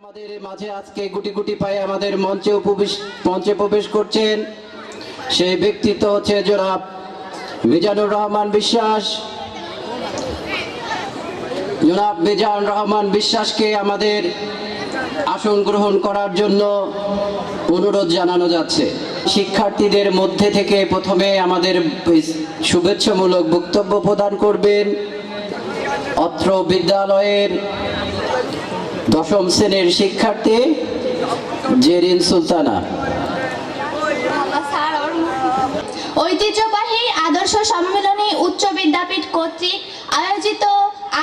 আমাদের মাঝে আজকে গুটি গুটি পায়ে আমাদের মঞ্চে প্রবেশ করছেন সেই ব্যক্তিত্ব হচ্ছে জনাব মিজানুর রহমান বিশ্বাস। জনাব মিজানুর রহমান বিশ্বাসকে আমাদের আসন গ্রহণ করার জন্য অনুরোধ জানানো যাচ্ছে। শিক্ষার্থীদের মধ্যে থেকে প্রথমে আমাদের শুভেচ্ছামূলক বক্তব্য প্রদান করবেন অত্র বিদ্যালয়ের দশম শ্রেণীর শিক্ষার্থী জেরিন সুলতানা। ঐতিহ্যবাহী আদর্শ সম্মেলনী উচ্চ বিদ্যাপীঠ কর্তৃক আয়োজিত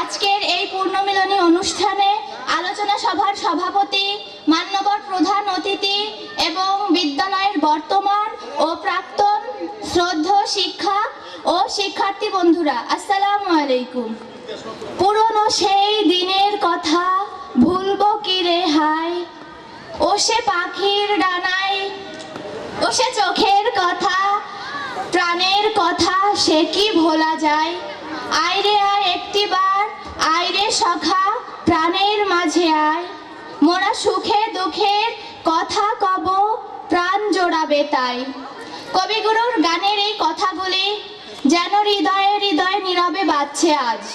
আজকের এই পূর্ণমিলনী অনুষ্ঠানে আলোচনা সভার সভাপতি, মান্যবর প্রধান অতিথি এবং বিদ্যালয়ের বর্তমান ও প্রাক্তন শ্রদ্ধেয় শিক্ষক ও শিক্ষার্থী বন্ধুরা, আসসালামু আলাইকুম। পুরনো সেই দিনের কথা ভুলবো কি রে হায়, ও সে পাখির ডানায়, ও সে চোখের কথা, প্রাণের কথা সে কি ভোলা যায়। আয় রে আয় একটিবার, আয় রে সখা প্রাণের মাঝে আয়, মোরা সুখে দুঃখের কথা কব প্রাণ জোড়াবে তাই। কবিগুরুর গানের এই কথাগুলি যেন হৃদয়ে হৃদয়ে নীরবে বাজছে আজ।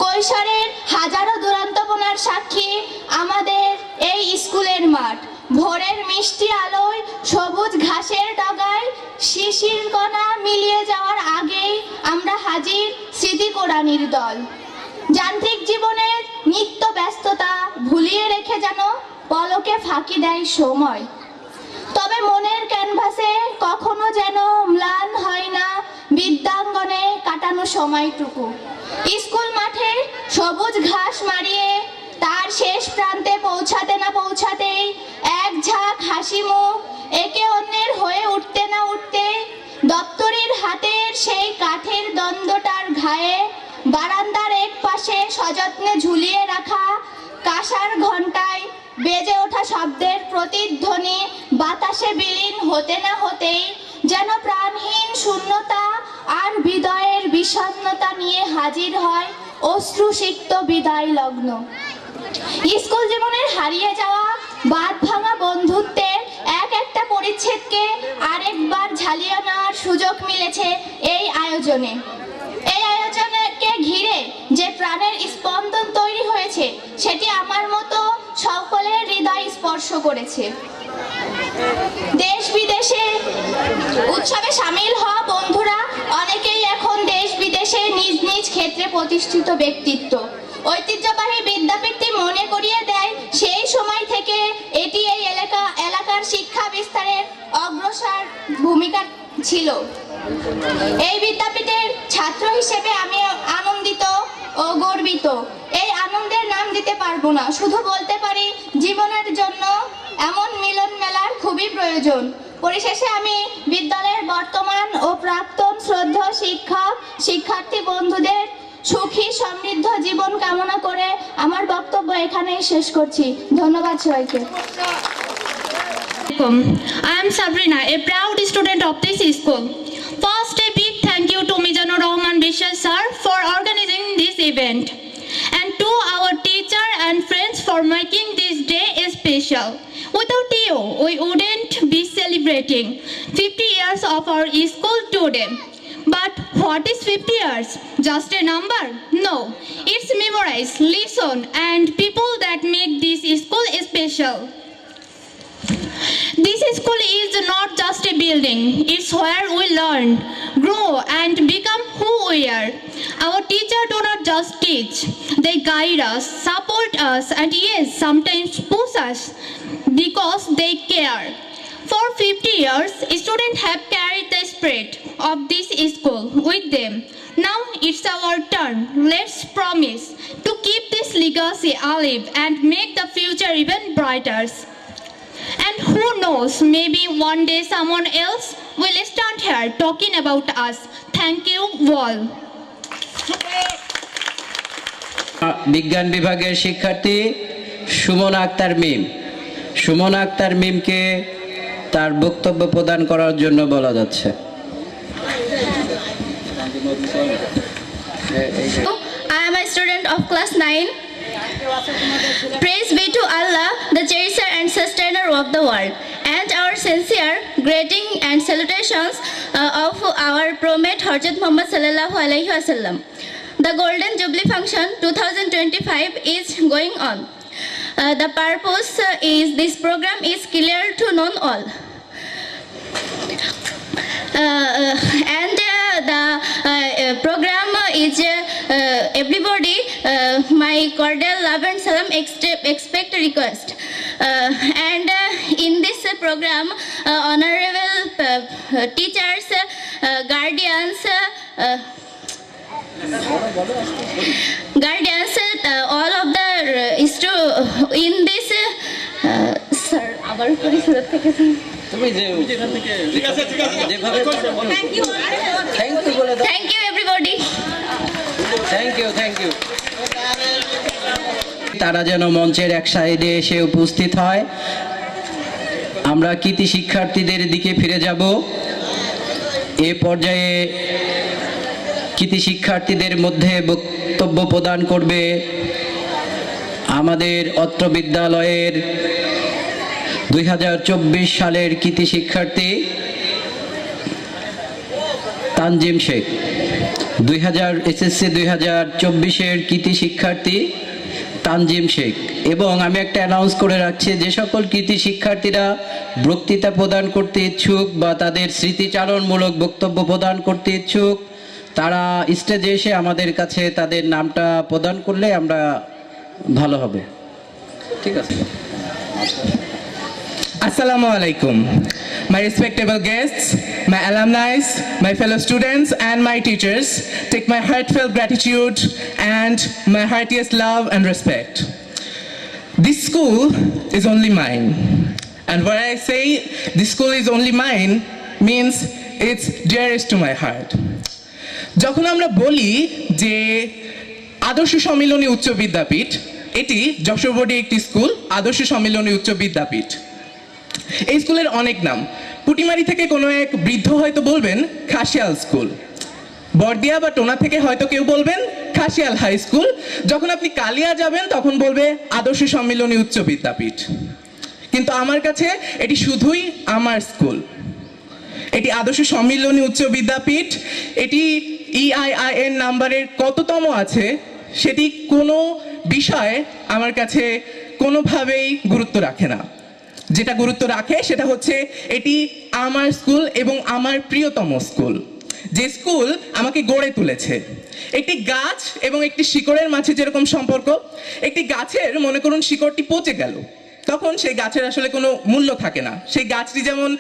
কৈশোরের হাজারো দুরন্তপনার সাক্ষী আমাদের এই স্কুলের মাঠ। ভোরের মিষ্টি আলোয় সবুজ ঘাসের ডগায় শিশির কণা মিলিয়ে যাওয়ার আগেই আমরা হাজির স্মৃতি কোরানির দল। যান্ত্রিক জীবনের নিত্য ব্যস্ততা ভুলিয়ে রেখে যেন পলকে ফাঁকি দেয় সময়। তবে মনের ক্যানভাসে কখনো যেন ম্লান হয় না বিদ্যাঙ্গনে কাটানো সময়টুকু। স্কুল মাঠে সবুজ ঘাস মারিয়ে তার শেষ প্রান্তে পৌঁছাতে না পৌঁছাতেই এক ঝাঁক হাসি মুখ একে অন্যের হয়ে উঠতে না উঠতে দপ্তরির হাতের সেই কাঠের দ্বন্দ্বটার ঘায়ে বারান্দার এক পাশে সযত্নে ঝুলিয়ে রাখা কাঁসার ঘণ্টায় বেজে ওঠা শব্দের প্রতিধ্বনি বাতাসে বিলীন হতে না হতেই যেন প্রাণহীন শূন্যতা আর হৃদয়ের বিষণ্ণতা নিয়ে হাজির হয় অশ্রুসিক্ত বিদায় লগ্ন। স্কুল জীবনের হারিয়ে যাওয়া বাঁধ ভাঙা বন্ধুত্বের এক একটা পরিচ্ছেদকে আরেকবার ঝালিয়ে নেওয়ার সুযোগ মিলেছে এই আয়োজনে। এই আয়োজনকে ঘিরে যে প্রাণের স্পন্দন তৈরি হয়েছে সেটি আমার মতো সকলের হৃদয় স্পর্শ করেছে। দেশ বিদেশে উৎসবে সামিল হওয়া বন্ধুরা অনেকেই এখন দেশ বিদেশে নিজ নিজ ক্ষেত্রে প্রতিষ্ঠিত ব্যক্তিত্ব। ঐতিহ্যবাহী বিদ্যাপীঠটি মনে করিয়ে দেয় সেই সময় থেকে এটি এই এলাকার শিক্ষা বিস্তারের অগ্রসর ভূমিকা ছিল। এই বিদ্যাপীঠের ছাত্র হিসেবে আমি আনন্দিত ও গর্বিত। এই আনন্দের নাম দিতে পারবো না, শুধু বলতে পারি জীবনের জন্য এমন মিলন মেলার খুবই প্রয়োজন। পরিশেষে আমি বিদ্যালয়ের বর্তমান ও প্রাক্তন শ্রদ্ধেয় শিক্ষক শিক্ষার্থী বন্ধুদের সুখী সমৃদ্ধ জীবন কামনা করে আমার বক্তব্য এখানেই শেষ করছি। ধন্যবাদ সবাইকে। I am Sabrina, a proud student of this school. First, a big thank you to Mijanur Rahman Bishas sir for organizing this event, and to our teacher and friends for making this day special. Without you, we wouldn't be celebrating 50 years of our school today. But what is 50 years? Just a number? No, it's memorize, listen, and people that make this school special. This school is not just a building, it's where we learn, grow and become who we are. Our teachers do not just teach, they guide us, support us and yes, sometimes push us because they care. For 50 years, students have carried the spirit of this school with them. Now it's our turn. Let's promise to keep this legacy alive and make the future even brighter. And who knows, maybe one day someone else will stand here talking about us. Thank you all. বিজ্ঞান বিভাগের শিক্ষার্থী সুমনা আক্তার মিম। সুমনা আক্তার মিমকে তার বক্তব্য প্রদান করার জন্য বলা যাচ্ছে। I am a student of class 9. Praise be to Allah of the world, and our sincere greeting and salutations of our Prophet Hazrat Muhammad sallallahu alaihi wasallam. The Golden Jubilee Function 2025 is going on. The purpose is this program is clear to known all. The program is everybody my cordial love and salam expect request. In this program, honorable teachers, guardians, all of the in this sir আবার করি শুরু থেকে তুমি যেভাবে thank you everybody. Thank you তারা যেন মঞ্চের এক সাইডে এসে উপস্থিত হয়। আমরা কৃতি শিক্ষার্থীদের দিকে ফিরে যাব। এ পর্যায়ে কৃতি শিক্ষার্থীদের মধ্যে বক্তব্য প্রদান করবে আমাদের অত্র বিদ্যালয়ের 2024 সালের কৃতি শিক্ষার্থী তানজিম শেখ। এসএসসি 2024-এর কৃতি শিক্ষার্থী তানজিম শেখ। এবং আমি একটা অ্যানাউন্স করে রাখছি, যে সকল কৃতি শিক্ষার্থীরা বক্তৃতা প্রদান করতে ইচ্ছুক বা তাদের স্মৃতিচারণমূলক বক্তব্য প্রদান করতে ইচ্ছুক, তারা স্টেজে এসে আমাদের কাছে তাদের নামটা প্রদান করলে আমরা ভালো হবে। ঠিক আছে। Assalamu alaikum. My respectable guests, my alumni, my fellow students and my teachers, take my heartfelt gratitude and my heartiest love and respect. This school is only mine. And when I say this school is only mine, means it's dearest to my heart. যখন আমরা বলি যে আদর্শ সম্মিলনী উচ্চ বিদ্যাপীঠ, এটি যশোর বোর্ডে একটি school, আদর্শ সম্মিলনী উচ্চ বিদ্যাপীঠ। এই স্কুলের অনেক নাম। পুটিমারি থেকে কোনো এক বৃদ্ধ হয়তো বলবেন খাসিয়াল স্কুল, বর্দিয়া বা টোনা থেকে হয়তো কেউ বলবেন খাসিয়াল হাই স্কুল, যখন আপনি কালিয়া যাবেন তখন বলবে আদর্শ সম্মিলনী উচ্চ বিদ্যাপীঠ। কিন্তু আমার কাছে এটি শুধুই আমার স্কুল, এটি আদর্শ সম্মিলনী উচ্চ বিদ্যাপীঠ। এটি EIIN নাম্বারের কততম আছে সেটি কোনো বিষয়ে আমার কাছে কোনোভাবেই গুরুত্ব রাখে না। যেটা গুরুত্ব রাখে সেটা হচ্ছে এটি আমার স্কুল এবং আমার প্রিয়তম স্কুল, যে স্কুল আমাকে গড়ে তুলেছে। একটি গাছ এবং একটি শিকড়ের মাঝে যেরকম সম্পর্ক, একটি গাছের মনে করুন শিকড়টি পচে গেল, তখন সেই গাছের আসলে কোনো মূল্য থাকে না। সেই গাছটি যেমন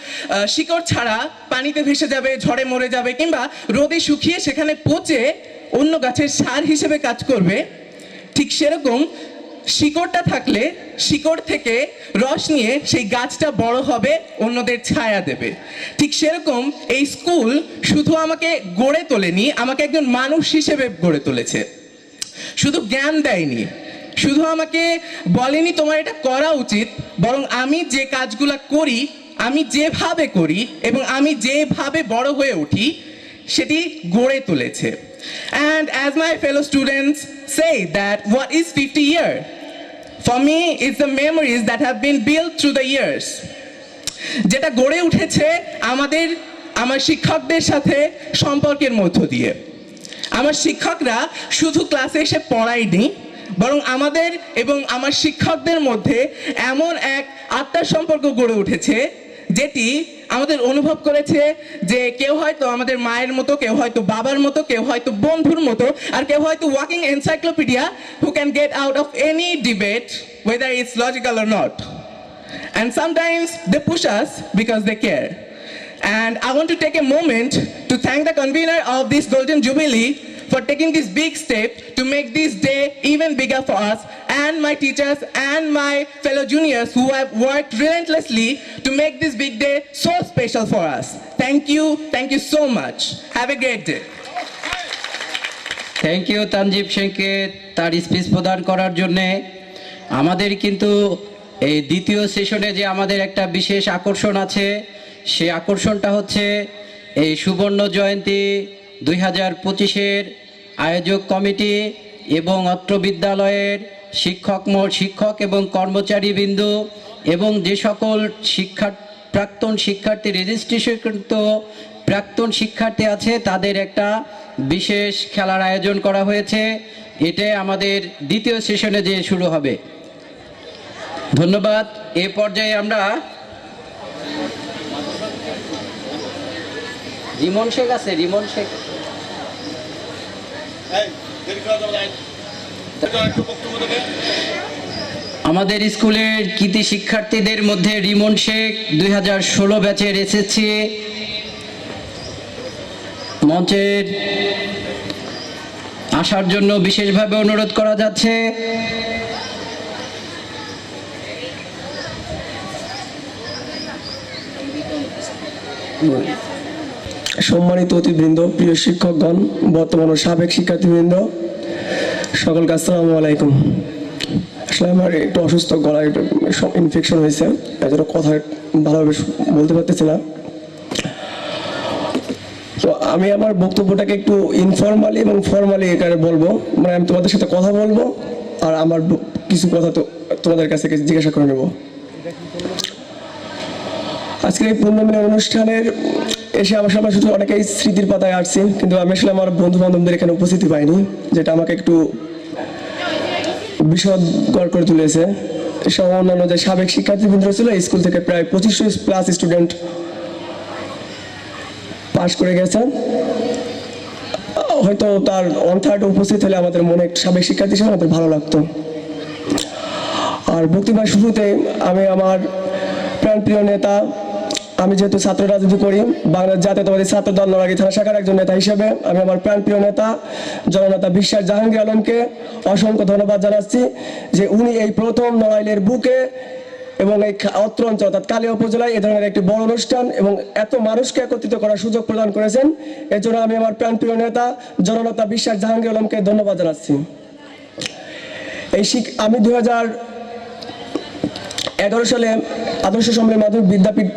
শিকড় ছাড়া পানিতে ভেসে যাবে, ঝড়ে মরে যাবে, কিংবা রোদে শুকিয়ে সেখানে পচে অন্য গাছের সার হিসেবে কাজ করবে, ঠিক সেরকম শিকড়টা থাকলে শিকড় থেকে রস নিয়ে সেই গাছটা বড় হবে, অন্যদের ছায়া দেবে। ঠিক সেরকম এই স্কুল শুধু আমাকে গড়ে তোলেনি, আমাকে একজন মানুষ হিসেবে গড়ে তুলেছে। শুধু জ্ঞান দেয়নি, শুধু আমাকে বলেনি তোমার এটা করা উচিত, বরং আমি যে কাজগুলা করি, আমি যেভাবে করি এবং আমি যেভাবে বড় হয়ে উঠি সেটি গড়ে তুলেছে। And as my fellow students say that what is 50 years? For me, it's the memories that have been built through the years. যেটা গড়ে উঠেছে আমার শিক্ষকদের সাথে সম্পর্কের মধ্য দিয়ে। আমার শিক্ষকরা শুধু ক্লাসে এসে পড়ায়নি, বরং আমাদের এবং আমার শিক্ষকদের মধ্যে এমন এক আত্মার সম্পর্ক গড়ে উঠেছে যেটি আমাদের অনুভব করেছে যে কেউ হয়তো আমাদের মায়ের মতো, কেউ হয়তো বাবার মতো, কেউ হয়তো বন্ধুর মতো, আর কেউ হয়তো walking encyclopedia who can get out of any debate whether it's logical or not. And sometimes they push us because they care. And I want to take a moment to thank the convener of this Golden Jubilee for taking this big step to make this day even bigger for us, and my teachers and my fellow juniors who have worked relentlessly to make this big day so special for us. Thank you so much. Have a great day. Thank you Tanjib শেখকে তার speech প্রদান করার জন্যে। আমাদের কিন্তু এই দ্বিতীয় সেশনে যে আমাদের একটা বিশেষ আকর্ষণ আছে, সেই আকর্ষণটা হচ্ছে এই সুবর্ণ জয়ন্তী 2025-এর আয়োজক কমিটি এবং অত্র বিদ্যালয়ের শিক্ষক এবং কর্মচারীবৃন্দ এবং যে সকল প্রাক্তন শিক্ষার্থী রেজিস্ট্রেশনকৃত প্রাক্তন শিক্ষার্থী আছে তাদের একটা বিশেষ খেলার আয়োজন করা হয়েছে। এটা আমাদের দ্বিতীয় সেশনে যে শুরু হবে। ধন্যবাদ। এ পর্যায়ে আমরা রিমন শেখ আছে, রিমন শেখ আমাদের স্কুলের কৃতি শিক্ষার্থীদের মধ্যে রিমন শেখ 2016 ব্যাচের এসেছে। মঞ্চের আসার জন্য বিশেষভাবে অনুরোধ করা যাচ্ছে। সম্মানিত অতিথিবৃন্দ, প্রিয় শিক্ষকগণ, বর্তমান ও সাবেক শিক্ষার্থীবৃন্দ, সকলকে আসসালামু আলাইকুম। আসলে আমার একটু অসুস্থ, গলায় একটু ইনফেকশন হয়েছে, এজন্য কথা ভালোভাবে বলতে পারতেছি না। তো আমি আমার বক্তব্যটাকে একটু ইনফর্মালি এবং ফর্মালি এখানে বলবো, মানে আমি তোমাদের সাথে কথা বলবো আর আমার কিছু কথা তো তোমাদের কাছে জিজ্ঞাসা করে নেব। আজকের এই পূর্ণমিলন অনুষ্ঠানের এসে আমার সবাই শুধু অনেকেই স্মৃতির পাতায় আসছি, কিন্তু আমি আসলে আমার বন্ধু বান্ধবদের এখানে উপস্থিতি পাইনি, যেটা আমাকে একটু বিষদকর করে তুলেছে। সব অন্যান্য যে সাবেক শিক্ষার্থীবৃন্দ ছিল, স্কুল থেকে প্রায় 2500+ স্টুডেন্ট পাস করে গেছে। হয়তো তার 1/3 উপস্থিত হলে আমাদের মনে সাবেক শিক্ষার্থী হিসেবে আমাদের ভালো লাগতো। আর বক্তব্যের শুরুতে আমি আমার প্রাণপ্রিয় নেতা, আমি যেহেতু ছাত্র রাজনীতি করি, বাংলাদেশ জাতীয়তাবাদী ছাত্র দল নোয়াখালী থানা শাখার একজন নেতা হিসেবে আমি আমার প্রাণপ্রিয় নেতা জননেতা বিশ্বাস জাহাঙ্গীর আলমকে অসংখ্য ধন্যবাদ জানাচ্ছি যে উনি এই প্রথম নড়াইলের বুকে এবং এই অত্র অঞ্চল অর্থাৎ কালিয়া উপজেলায় এ ধরনের একটি বড় অনুষ্ঠান এবং এত মানুষকে একত্রিত করার সুযোগ প্রদান করেছেন। এর জন্য আমি আমার প্রাণপ্রিয় নেতা জননেতা বিশ্বাস জাহাঙ্গীর আলমকে ধন্যবাদ জানাচ্ছি। আমি 2011 সালে আদর্শ সম্মেলন মাধ্যমিক বিদ্যাপীঠ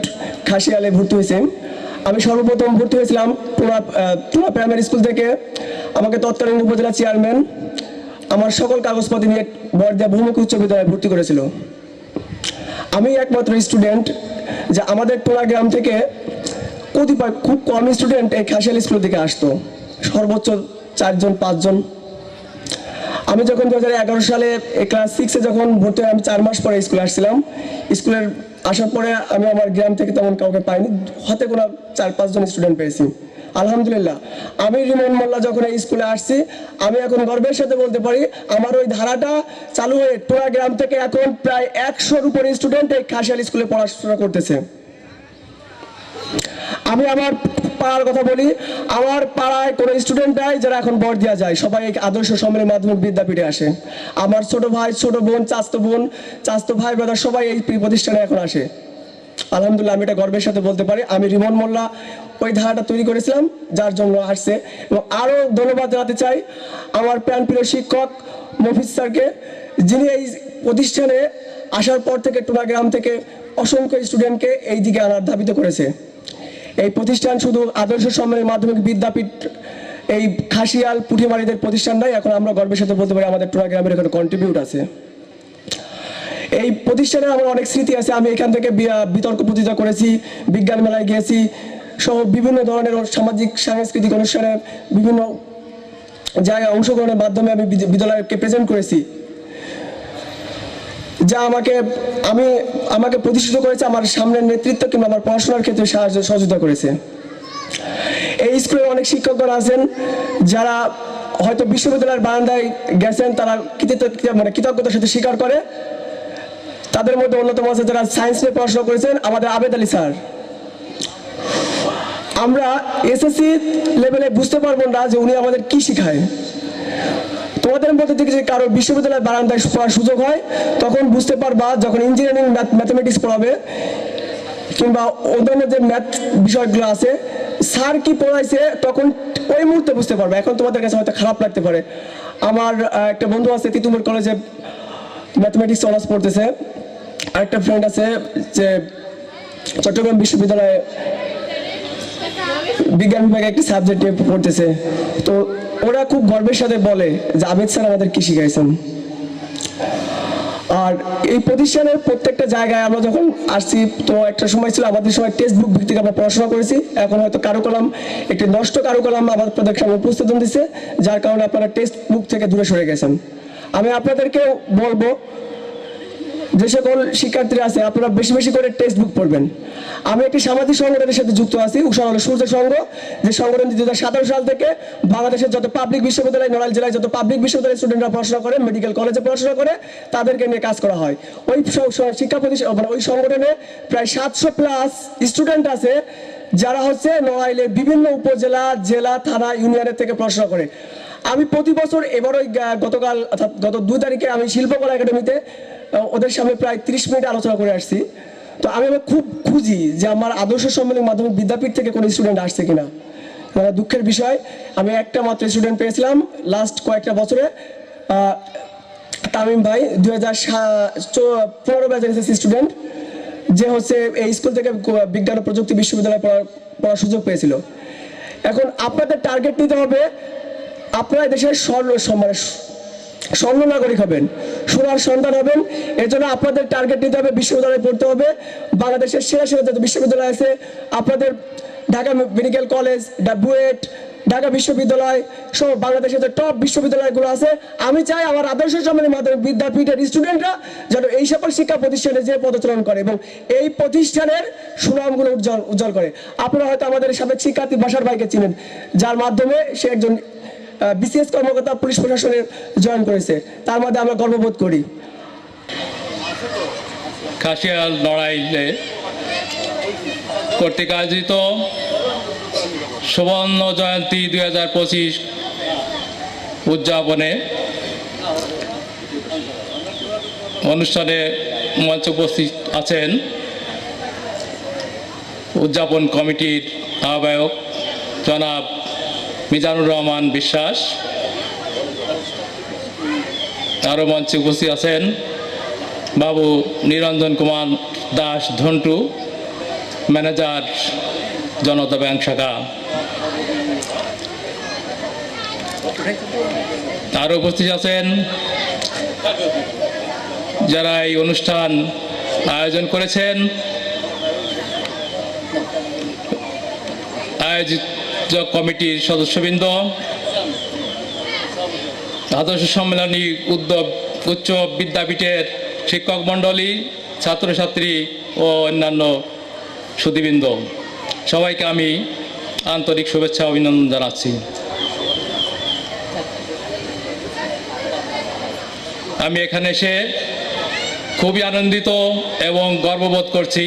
খাসিয়ালে ভর্তি হয়েছি। আমি সর্বপ্রথম ভর্তি হয়েছিলাম টুনা প্রাইমারি স্কুল থেকে। আমাকে তৎকালীন উপজেলা চেয়ারম্যান আমার সকল কাগজপত্র নিয়ে বড়দিয়া বহুমুখী উচ্চ বিদ্যালয়ে ভর্তি করেছিল। আমি একমাত্র স্টুডেন্ট যে আমাদের টোলা গ্রাম থেকে কতিপয় খুব কম স্টুডেন্ট এই খাসিয়াল স্কুল থেকে আসতো, সর্বোচ্চ 4জন 5জন। আমি যখন 2011 সালে ক্লাস 6-এ যখন ভর্তি হয়ে আমি 4 মাস পরে স্কুলে আসছিলাম। স্কুলের আসার পরে আমি আমার গ্রাম থেকে তেমন কাউকে পাইনি, হাতে গোনা 4-5 জন স্টুডেন্ট পেয়েছি। আলহামদুলিল্লাহ, আমি রিমন মোল্লা যখন এই স্কুলে আসছি, আমি এখন গর্বের সাথে বলতে পারি আমার ওই ধারাটা চালু হয়ে টোলা গ্রাম থেকে এখন প্রায় 100-র উপরে স্টুডেন্ট এই খাসিয়াল স্কুলে পড়াশোনা করতেছে। আমি আমার পাড়ার কথা বলি, আমার পাড়ায় কোনো স্টুডেন্ট নাই যারা এখন বড়দিয়া যায়, সবাই এই আদর্শ সম্মেলন মাধ্যমিক বিদ্যাপীঠে আসে। আমার ছোট ভাই, ছোট বোন, চাচতো ভাই ব্রাদার সবাই এই প্রতিষ্ঠানে এখন আসে। আলহামদুলিল্লাহ, আমি এটা গর্বের সাথে বলতে পারি আমি রিমন মোল্লা ওই ধারাটা তৈরি করেছিলাম, যার জন্য আসছে। এবং আরও ধন্যবাদ জানাতে চাই আমার প্রাণপ্রিয় শিক্ষক মফিজ স্যারকে, যিনি এই প্রতিষ্ঠানে আসার পর থেকে টোলা গ্রাম থেকে অসংখ্য স্টুডেন্টকে এই দিকে আনার ধাবিত করেছে। এই প্রতিষ্ঠান শুধু আদর্শ সম্মেলন মাধ্যমিক বিদ্যাপীঠ এই খাসিয়াল পুঁটিমারিদের প্রতিষ্ঠান নয়, এখন আমরা গর্বের সাথে বলতে পারি আমাদের টোলা গ্রামের এখানে কন্ট্রিবিউট আছে। এই প্রতিষ্ঠানে আমার অনেক স্মৃতি আছে। আমি এখান থেকে বিতর্ক প্রতিযোগিতা করেছি, বিজ্ঞান মেলায় গিয়েছি, সহ বিভিন্ন ধরনের সামাজিক সাংস্কৃতিক অনুষ্ঠানে বিভিন্ন জায়গায় অংশগ্রহণের মাধ্যমে আমি বিদ্যালয়কে প্রেজেন্ট করেছি, যা আমাকে প্রতিষ্ঠিত করেছে, আমার সামনের নেতৃত্ব কিংবা আমার পড়াশোনার ক্ষেত্রে সহযোগিতা করেছে। এই স্কুলে অনেক শিক্ষকগণ আছেন যারা হয়তো বিশ্ববিদ্যালয়ের বারান্দায় গেছেন, তারা কৃতজ্ঞতার সাথে স্বীকার করে। তাদের মধ্যে অন্যতম আছে যারা সায়েন্স নিয়ে পড়াশোনা করেছেন, আমাদের আবেদ আলী স্যার। আমরা এসএসসি লেভেলে বুঝতে পারবো না যে উনি আমাদের কি শিখায়। তোমাদের মধ্যে থেকে যে কারো বিশ্ববিদ্যালয়ের বারান্দায় পড়ার সুযোগ হয়, তখন বুঝতে পারবা যখন ইঞ্জিনিয়ারিং ম্যাথমেটিক্স পড়াবে কিংবা অন্যান্য যে ম্যাথ বিষয়গুলো আছে, স্যার কি পড়াইছে তখন ওই মুহূর্তে বুঝতে পারবে। এখন তোমাদের কাছে হয়তো খারাপ লাগতে পারে। আমার একটা বন্ধু আছে তিতুমির কলেজে ম্যাথমেটিক্স অনার্স পড়তেছে, আরেকটা ফ্রেন্ড আছে যে চট্টগ্রাম বিশ্ববিদ্যালয়ে বিজ্ঞান বিভাগে একটি সাবজেক্ট নিয়ে পড়তেছে। তো ওরা খুব গর্বের সাথে বলে যে আবেদ স্যার আমাদের কি শিখাইছেন। আর এই প্রতিষ্ঠানের প্রত্যেকটা জায়গায় আমরা যখন আসছি, তো একটা সময় ছিল আমাদের সময় টেক্সট বুক ভিত্তিক আমরা পড়াশোনা করেছি। এখন হয়তো কারুকলাম, একটি নষ্ট কারুকলাম আপনাদের সামনে উপস্থাপন দিচ্ছে, যার কারণে আপনারা টেক্সট বুক থেকে দূরে সরে গেছেন। আমি আপনাদেরকে বলবো, যে সকল শিক্ষার্থীরা আছে আপনারা বেশি বেশি করে টেক্সট বুক পড়বেন। আমি একটি সামাজিক সংগঠনের সাথে যুক্ত আছি, উষা হলো সূর্য সংঘ, যে সংগঠনটি 2017 সাল থেকে বাংলাদেশের যত পাবলিক বিশ্ববিদ্যালয়, নড়াইল জেলায় যত পাবলিক বিশ্ববিদ্যালয়ের স্টুডেন্টরা পড়াশোনা করে, মেডিকেল কলেজে পড়াশোনা করে, তাদেরকে নিয়ে কাজ করা হয়। ওই শিক্ষা প্রতিষ্ঠান মানে ওই সংগঠনে প্রায় 700+ স্টুডেন্ট আছে, যারা হচ্ছে নড়াইলের বিভিন্ন উপজেলা, জেলা, থানা, ইউনিয়নের থেকে পড়াশোনা করে। আমি প্রতি বছর এবারই গতকাল অর্থাৎ গত 2 তারিখে আমি শিল্পকলা একাডেমিতে ওদের সামনে প্রায় 30 মিনিট আলোচনা করে আসছি। তো আমি খুব খুঁজি যে আমার আদর্শ সম্মেলন মাধ্যমিক বিদ্যাপীঠ থেকে কোনো স্টুডেন্ট আসছে কিনা। মানে দুঃখের বিষয়, আমি একটা মাত্র স্টুডেন্ট পেয়েছিলাম লাস্ট কয়েকটা বছরে, তামিম ভাই 2015 ব্যাচের এসএসসি স্টুডেন্ট, যে হচ্ছে এই স্কুল থেকে বিজ্ঞান ও প্রযুক্তি বিশ্ববিদ্যালয়ে পড়ার সুযোগ পেয়েছিল। এখন আপনাদের টার্গেট নিতে হবে, আপনারা দেশের স্বর্ণ নাগরিক হবেন, সোনার সন্তান হবেন। এর জন্য আপনাদের টার্গেট নিতে হবে, বিশ্ববিদ্যালয়ে পড়তে হবে। বাংলাদেশের সেরা সেরা যত বিশ্ববিদ্যালয় আছে, আপনাদের ঢাকা মেডিকেল কলেজ, বুয়েট, ঢাকা বিশ্ববিদ্যালয় সহ বাংলাদেশের যে টপ বিশ্ববিদ্যালয়গুলো আছে, আমি চাই আমার আদর্শ সম্মেলনের মাধ্যমে বিদ্যাপীঠের স্টুডেন্টরা যেন এই সকল শিক্ষা প্রতিষ্ঠানে যে পদচারণ করে এবং এই প্রতিষ্ঠানের সুনামগুলো উজ্জ্বল করে। আপনারা হয়তো আমাদের সাবেক শিক্ষার্থী বাসার ভাইকে চিনেন, যার মাধ্যমে সে একজন বিসিএস কর্মকর্তা পুলিশ প্রশাসনে জয়েন করেছে। তার মধ্যে আমরা গর্ববোধ করি। খাসিয়াল নড়াইলে কর্তৃক আয়োজিত সুবর্ণ জয়ন্তী 2025 উদযাপনে অনুষ্ঠানে মঞ্চে উপস্থিত আছেন উদযাপন কমিটির আহ্বায়ক জনাব মিজানুর রহমান বিশ্বাস। আরও মঞ্চে উপস্থিত আছেন বাবু নিরঞ্জন কুমার দাস ধন্টু, ম্যানেজার জনতা ব্যাংক শাখা। আরও উপস্থিত আছেন যারা এই অনুষ্ঠান আয়োজন করেছেন, আয়োজিত কমিটির সদস্যবৃন্দ, আদর্শ সম্মেলনী উচ্চ বিদ্যাপীঠের শিক্ষক মণ্ডলী, ছাত্রছাত্রী ও অন্যান্য সুধীবৃন্দ, সবাইকে আমি আন্তরিক শুভেচ্ছা অভিনন্দন জানাচ্ছি। আমি এখানে এসে খুবই আনন্দিত এবং গর্ববোধ করছি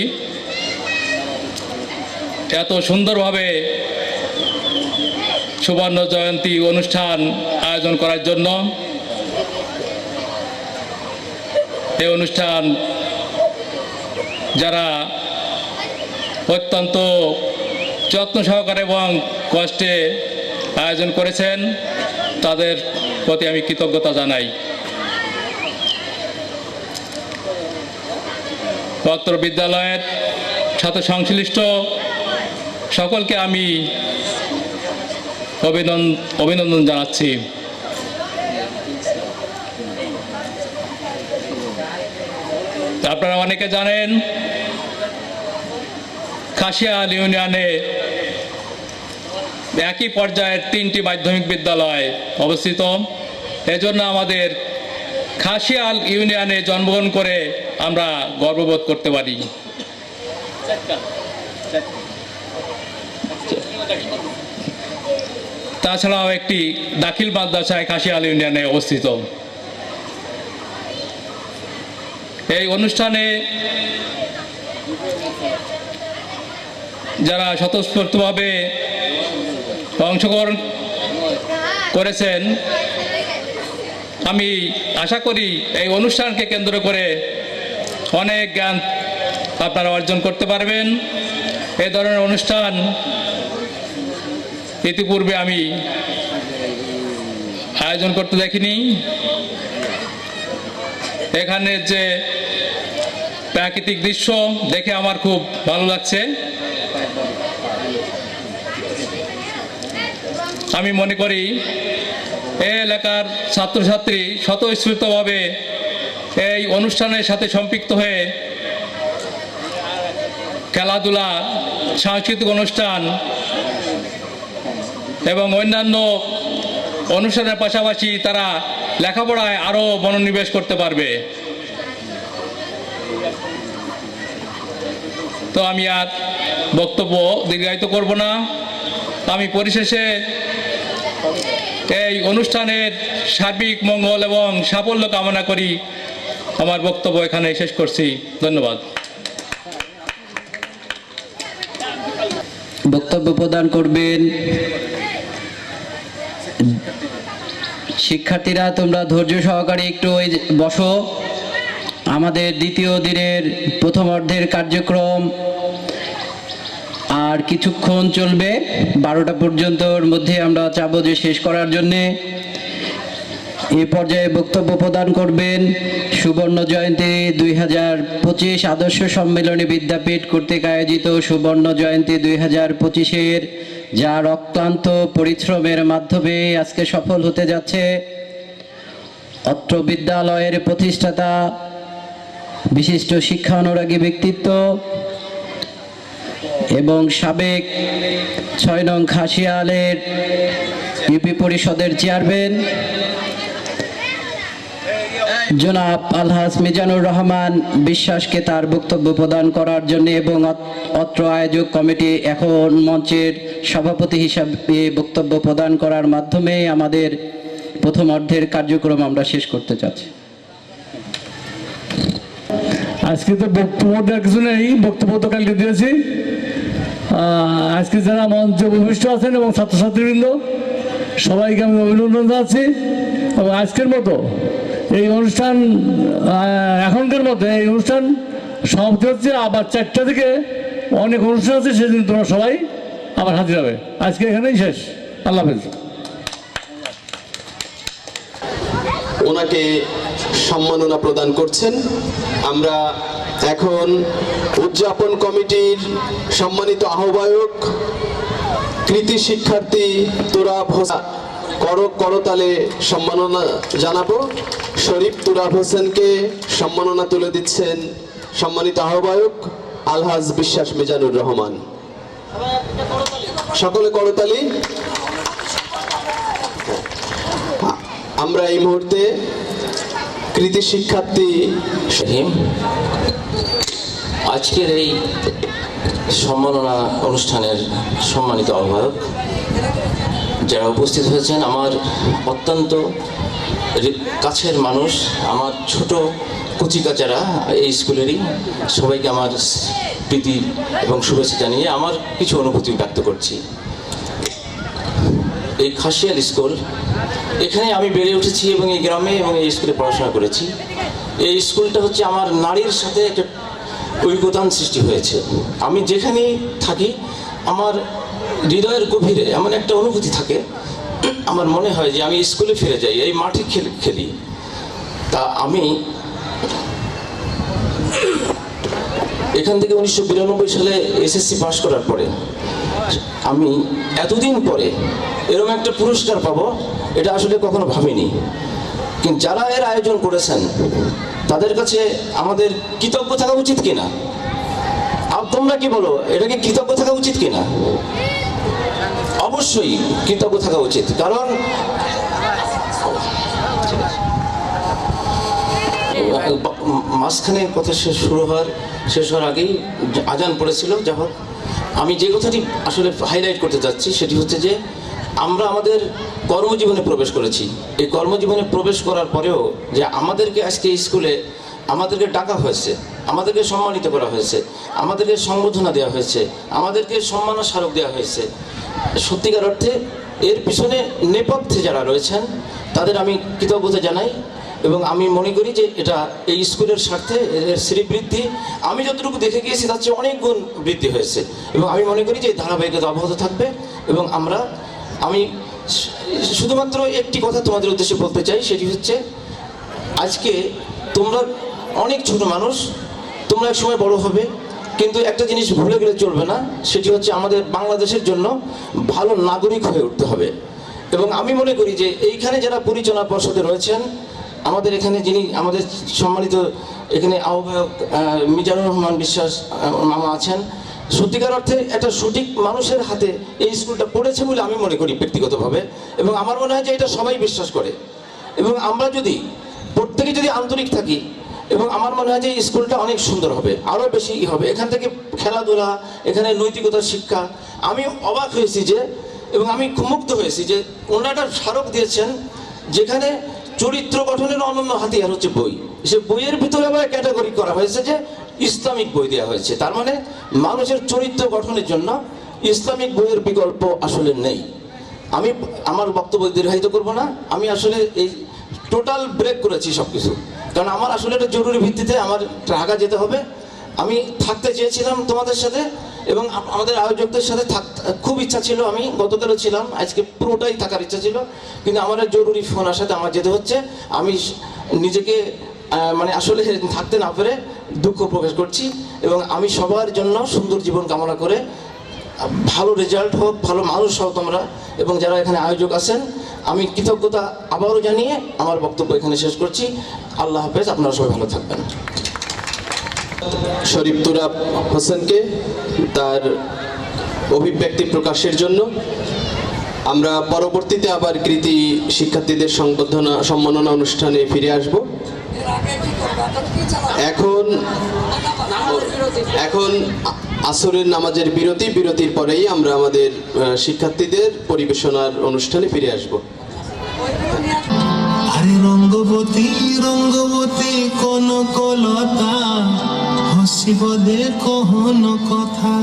এত সুন্দরভাবে সুবর্ণ জয়ন্তী অনুষ্ঠান আয়োজন করার জন্য। এই অনুষ্ঠান যারা অত্যন্ত যত্ন সহকারে এবং কষ্টে আয়োজন করেছেন, তাদের প্রতি আমি কৃতজ্ঞতা জানাই। অত্র বিদ্যালয়ের সাথে সংশ্লিষ্ট সকলকে আমি অভিনন্দন জানাচ্ছি। আপনারা অনেকে জানেন খাসিয়াল ইউনিয়নে একই পর্যায়ের 3টি মাধ্যমিক বিদ্যালয় অবস্থিত। এজন্য আমাদের খাসিয়াল ইউনিয়নে জন্মগ্রহণ করে আমরা গর্ববোধ করতে পারি। তাছাড়াও একটি দাখিল মাদ্রাসায় খাসিয়াল ইউনিয়নে অবস্থিত। এই অনুষ্ঠানে যারা স্বতঃস্ফূর্তভাবে অংশগ্রহণ করেছেন, আমি আশা করি এই অনুষ্ঠানকে কেন্দ্র করে অনেক জ্ঞান আপনারা অর্জন করতে পারবেন। এই ধরনের অনুষ্ঠান ইতিপূর্বে আমি আয়োজন করতে দেখিনি। এখানে যে প্রাকৃতিক দৃশ্য দেখে আমার খুব ভালো লাগছে। আমি মনে করি এই এলাকার ছাত্রছাত্রী স্বতঃস্ফূর্তভাবে এই অনুষ্ঠানের সাথে সম্পৃক্ত হয়ে খেলাধুলা, সাংস্কৃতিক অনুষ্ঠান এবং অন্যান্য অনুষ্ঠানের পাশাপাশি তারা লেখাপড়ায় আরও মনোনিবেশ করতে পারবে। তো আমি আর বক্তব্য দীর্ঘায়িত করব না। আমি পরিশেষে এই অনুষ্ঠানের সার্বিক মঙ্গল এবং সাফল্য কামনা করি আমার বক্তব্য এখানে শেষ করছি। ধন্যবাদ। বক্তব্য প্রদান করবেন শিক্ষার্থীরা। তোমরা ধৈর্য সহকারে একটু বসো। আমাদের দ্বিতীয় দিনের প্রথমার্ধের কার্যক্রম আর কিছুক্ষণ চলবে, 12টা পর্যন্তর মধ্যে আমরা চাবো যে শেষ করার জন্যে। এ পর্যায়ে বক্তব্য প্রদান করবেন সুবর্ণ জয়ন্তী 2025 আদর্শ সম্মেলনী বিদ্যাপীঠ কর্তৃক আয়োজিত সুবর্ণ জয়ন্তী 2025-এর যা অক্লান্ত পরিশ্রমের মাধ্যমে আজকে সফল হতে যাচ্ছে অত্র বিদ্যালয়ের প্রতিষ্ঠাতা, বিশিষ্ট শিক্ষা অনুরাগী ব্যক্তিত্ব এবং সাবেক 6 নং খাসিয়ালের ইউপি পরিষদের চেয়ারম্যান জনাব আলহাজ মিজানুর রহমান বিশ্বাসকে তার বক্তব্য প্রদান করার জন্য এবং অত্র আয়োজক কমিটি এখন মঞ্চের সভাপতি হিসাবে বক্তব্য প্রদান করার মাধ্যমে আমাদের প্রথমার্ধের কার্যক্রম আমরা শেষ করতে চাচ্ছি। আজকে তো বক্তব্য দেওয়ার কিছু নেই, বক্তব্য তো কালকে দিয়েছি। আজকে যারা মঞ্চে উপবিষ্ট আছেন এবং ছাত্রছাত্রীবৃন্দ সবাইকে আমি অভিনন্দন জানাচ্ছি। এবং আজকের মতো এই অনুষ্ঠান, এখনকার মতো এই অনুষ্ঠান সমাপ্তি হচ্ছে। আবার 4টা থেকে অনেক অনুষ্ঠান আছে, সেদিন তোমরা সবাই আবার হাজির হবে। আজকে এখানেই শেষ। আল্লাহ হাফেজ। ওনাকে সম্মাননা প্রদান করছেন। আমরা এখন উদযাপন কমিটির সম্মানিত আহ্বায়ক কৃতি শিক্ষার্থী তুরাব হোসেন করতালে সম্মাননা জানাবো। শরীফ তুরাব হোসেনকে সম্মাননা তুলে দিচ্ছেন সম্মানিত আহ্বায়ক আলহাজ বিশ্বাস মিজানুর রহমান। সকলে করতালি। আমরা এই মুহূর্তে কৃতি শিক্ষার্থী আজকের এই সম্মাননা অনুষ্ঠানের সম্মানিত আহ্বায়ক যারা উপস্থিত হয়েছেন, আমার অত্যন্ত কাছের মানুষ, আমার ছোট কচিকাচারা এই স্কুলেরই, সবাইকে আমার প্রীতি এবং শুভেচ্ছা জানিয়ে আমার কিছু অনুভূতি ব্যক্ত করছি। এই খাসিয়াল স্কুল, এখানে আমি বেড়ে উঠেছি এবং এই গ্রামে এবং এই স্কুলে পড়াশোনা করেছি। এই স্কুলটা হচ্ছে আমার নারীর সাথে একটা ঐক্যদান সৃষ্টি হয়েছে। আমি যেখানেই থাকি আমার হৃদয়ের গভীরে এমন একটা অনুভূতি থাকে, আমার মনে হয় যে আমি স্কুলে ফিরে যাই, এই মাঠে খেলি। তা আমি এখান থেকে 1992 সালে এসএসসি পাস করার পরে আমি এতদিন পরে এরকম একটা পুরস্কার পাবো এটা আসলে কখনো ভাবিনি। কিন্তু যারা এর আয়োজন করেছেন তাদের কাছে আমাদের কৃতজ্ঞ থাকা উচিত কিনা? তোমরা কি বলো, এটাকে কৃতজ্ঞ থাকা উচিত কিনা? অবশ্যই কৃতজ্ঞ থাকা উচিত। কারণ মাঝখানে কথা শেষ হওয়ার আগেই আজান পড়েছিল। যা হোক, আমি যে কথাটি আসলে হাইলাইট করতে চাচ্ছি সেটি হচ্ছে যে আমরা আমাদের কর্মজীবনে প্রবেশ করেছি। এই কর্মজীবনে প্রবেশ করার পরেও যে আমাদেরকে আজকে স্কুলে আমাদেরকে ডাকা হয়েছে, আমাদেরকে সম্মানিত করা হয়েছে, আমাদেরকে সংবর্ধনা দেওয়া হয়েছে, আমাদেরকে সম্মাননা স্মারক দেওয়া হয়েছে, সত্যিকার অর্থে এর পিছনে নেপথ্যে যারা রয়েছেন তাদের আমি কৃতজ্ঞতা জানাই। এবং আমি মনে করি যে এটা এই স্কুলের স্বার্থে এর শ্রীবৃদ্ধি আমি যতটুকু দেখে গিয়েছি তার চেয়ে অনেক গুণ বৃদ্ধি হয়েছে। এবং আমি মনে করি যে ধারাবাহিকতা অব্যাহত থাকবে। এবং আমি শুধুমাত্র একটি কথা তোমাদের উদ্দেশ্যে বলতে চাই, সেটি হচ্ছে আজকে তোমরা অনেক ছোট মানুষ, তোমরা এক সময় বড় হবে, কিন্তু একটা জিনিস ভুলে গেলে চলবে না, সেটি হচ্ছে আমাদের বাংলাদেশের জন্য ভালো নাগরিক হয়ে উঠতে হবে। এবং আমি মনে করি যে এইখানে যারা পরিচালনা পর্ষদে রয়েছেন আমাদের এখানে যিনি আমাদের সম্মানিত এখানে আহ্বায়ক মিজানুর রহমান বিশ্বাস মামা আছেন, সত্যিকার অর্থে একটা সঠিক মানুষের হাতে এই স্কুলটা পড়েছে বলে আমি মনে করি ব্যক্তিগতভাবে, এবং আমার মনে হয় যে এটা সবাই বিশ্বাস করে। এবং আমরা যদি প্রত্যেকে যদি আন্তরিক থাকি, এবং আমার মনে হয় যে এই স্কুলটা অনেক সুন্দর হবে, আরও বেশি হবে। এখান থেকে খেলাধুলা, এখানে নৈতিকতার শিক্ষা, আমি অবাক হয়েছি যে, এবং আমি মুগ্ধ হয়েছি যে ওনারা স্মারক দিয়েছেন যেখানে চরিত্র গঠনের অনন্য হাতিয়ার হচ্ছে বই। সে বইয়ের ভিতরে আবার ক্যাটাগরি করা হয়েছে যে ইসলামিক বই দেওয়া হয়েছে। তার মানে মানুষের চরিত্র গঠনের জন্য ইসলামিক বইয়ের বিকল্প আসলে নেই। আমি আমার বক্তব্য দীর্ঘায়িত করব না, আমি আসলে এই টোটাল ব্রেক করেছি সব কিছু, কারণ আমার আসলে একটা জরুরি ভিত্তিতে আমার ঢাকা যেতে হবে। আমি থাকতে চেয়েছিলাম তোমাদের সাথে এবং আমাদের আয়োজকদের সাথে খুব ইচ্ছা ছিল, আমি গতকালও ছিলাম, আজকে পুরোটাই থাকার ইচ্ছা ছিল, কিন্তু আমার এক জরুরি ফোন আসাতে আমার যেতে হচ্ছে। আমি নিজেকে মানে আসলে থাকতে না পেরে দুঃখ প্রকাশ করছি, এবং আমি সবার জন্য সুন্দর জীবন কামনা করে ভালো রেজাল্ট হোক, ভালো মানুষ হোক তোমরা, এবং যারা এখানে আয়োজক আছেন আমি কৃতজ্ঞতা আবারও জানিয়ে আমার বক্তব্য এখানে শেষ করছি। আল্লাহ হাফেজ, আপনারা সবাই ভালো থাকবেন। শরীফ তুরাব হোসেনকে তার অভিব্যক্তি প্রকাশের জন্য। আমরা পরবর্তীতে আবার কৃতি শিক্ষার্থীদের সম্মাননা অনুষ্ঠানে ফিরে আসব। এখন আসরের নামাজের বিরতির পরেই আমরা আমাদের শিক্ষার্থীদের পরিবেশনার অনুষ্ঠানে ফিরে আসব। আরে রঙ্গবতী রঙ্গবতী কোন কলতা হসিব দে কহন কথা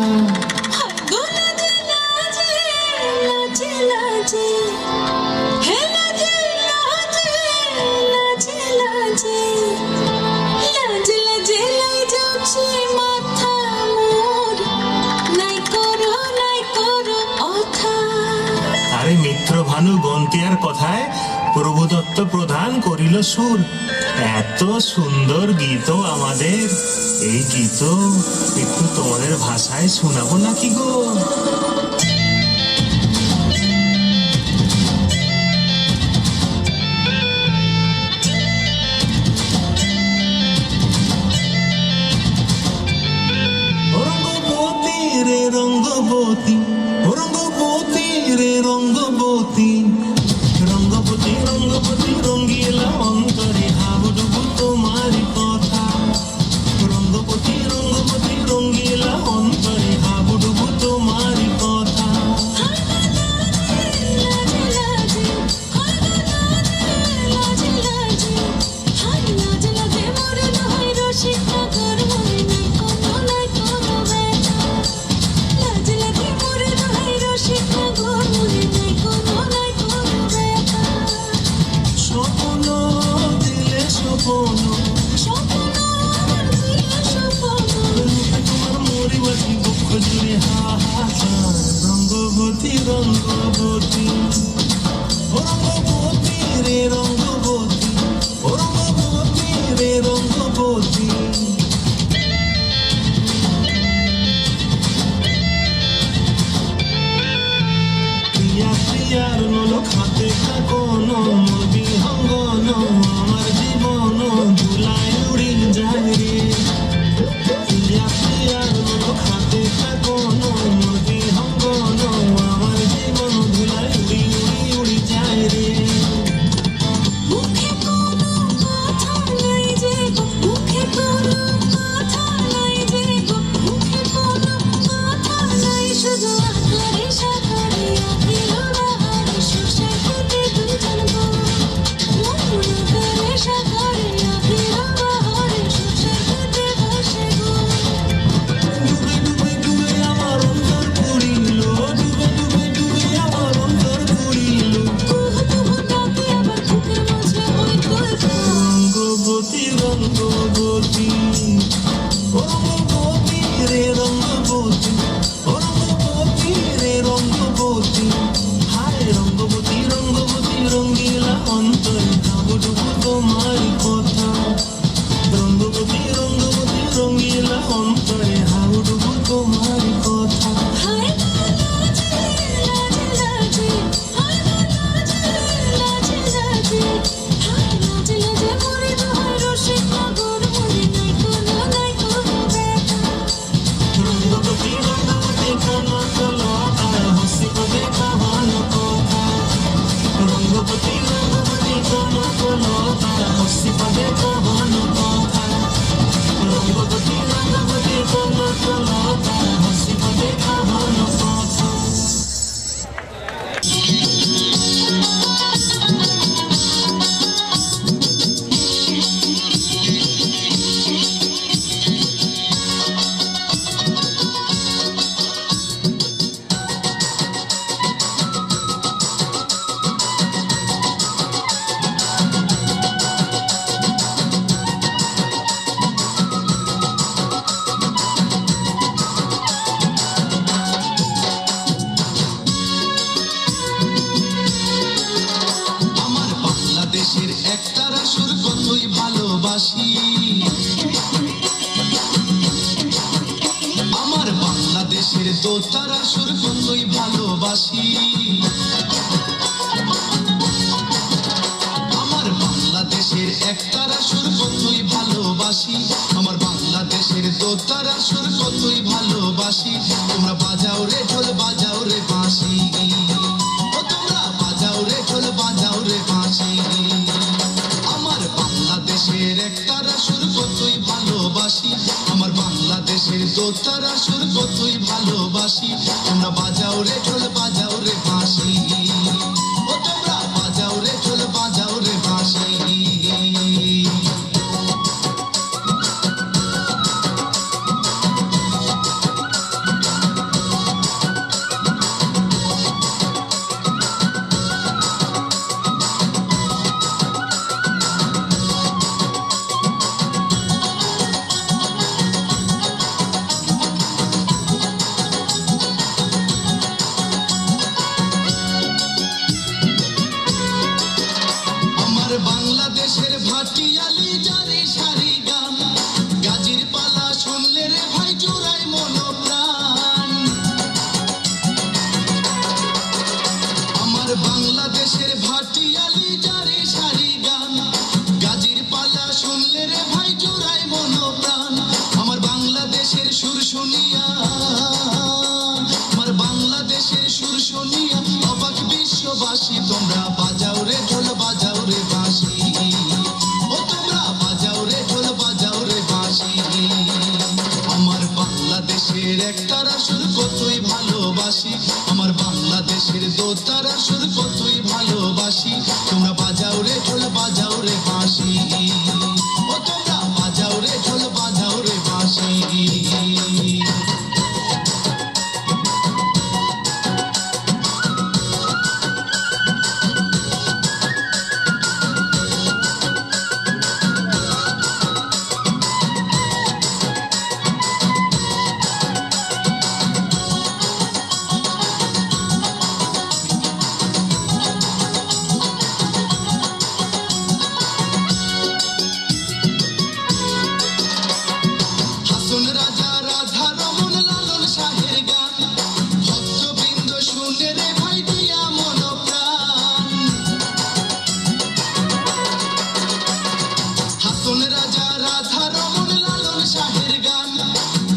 আরে মিত্র ভানু গন্তিয়ার কথায় প্রভু দত্ত প্রধান করিল সুর। এত সুন্দর গীত আমাদের, এই গীত একটু তোমাদের ভাষায় শোনাবো নাকি গো? রঙ্গবতী রে রঙ্গবতী, রঙ্গবতী রে রঙ্গবতী, রঙ্গবতী রঙ্গবতী রঙ্গিলা অন্তরে হাবুডুবু তোমার কথা। রঙ্গবতী রঙ্গবতী রঙ্গিলা অন্তরে হাবুডুবু তোমার কথা। স্বপ্ন দিলে স্বপ্ন, তোমার মরিবাসী দুঃখ জুড়ে হাহাকার। রঙ্গবতী রঙ্গবতী, রঙ্গবতী রে রঙ্গবতী, রঙ্গবতী রে রঙ্গবতী। প্রিয়া প্রিয়ার নলক হাতে কাকন মোর বিহঙ্গন, আমার জীবন ধুলায় উড়ি যায় রে। প্রিয়া প্রিয়ার নলক হাতে কাকন মোর বিহঙ্গন, আমার জীবন ধুলায় উড়ি দোতারা সুর কতই ভালোবাসি আমার বাংলাদেশের একতারা সুর কতই ভালোবাসি আমার বাংলাদেশের দোতারা সুর কতই ভালোবাসি তোমরা বাজাও রে ঢোল বাজাও রে বাঁশি ও তোমরা বাজাও রে ঢোল বাজাও রে বাঁশি আমার বাংলাদেশের একতারা সুর কতই ভালোবাসি আমার বাংলাদেশের দোতারা সুর কতই ভালোবাসি তোমরা বাজাও রে ঢোল বাজাও রে বাঁশি ও তোমরা বাজাও রে ঢোল বাজাও রে বাঁশি আমার বাংলাদেশের ভাটিয়ালি জারি সারি গান গাজির পালা শুনলে রে ভাই জোড়াই মনোপ্রাণ আমার বাংলাদেশের ভাটিয়ালি জারি সারি গান গাজির পালা শুনলে রে ভাই জোড়াই মনোপ্রাণ আমার বাংলাদেশের সুর শুনিয়া আমার বাংলাদেশের সুর শুনিয়া অবাক বিশ্ববাসী তোমরা বাজাও রে ঢোল বাজাও রে বাঁশি ও তোমরা বাজাও রে ঢোল বাজাও রে বাঁশি আমার বাংলাদেশের একতারা সুর কতই ভালোবাসি আমার বাংলাদেশের দোতারা সুর কতই ভালোবাসি তোমরা বাজাও রে ঢোল বাজাও রে বাঁশি ও তোমরা বাজাও রে ঢোল বাজাও রে বাঁশি হাসন রাজা রাধা রমন লালন শাহের গান ভক্তবৃন্দ শুনে রে ভাই দিয়া মন প্রাণ হাসন রাজা রাধা রমন লালন শাহের গান